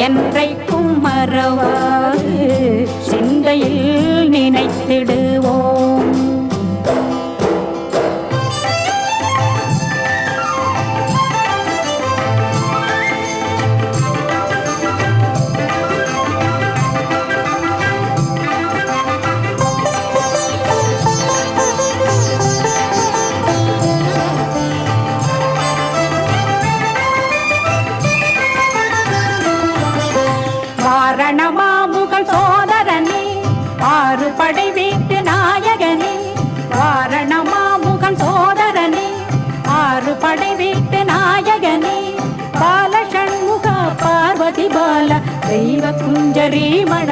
என்றைக்கும் மறவாது சிந்தையில் நினைத்திடுவோம். வாரணமாமுகன் சோதரனே, ஆறு படை வீட்டு நாயகனே. வாரணமாமுகன் சோதரனே, ஆறு படை வீட்டு நாயகனே. பால சண்முக பார்வதி பால தெய்வ குஞ்சரி மண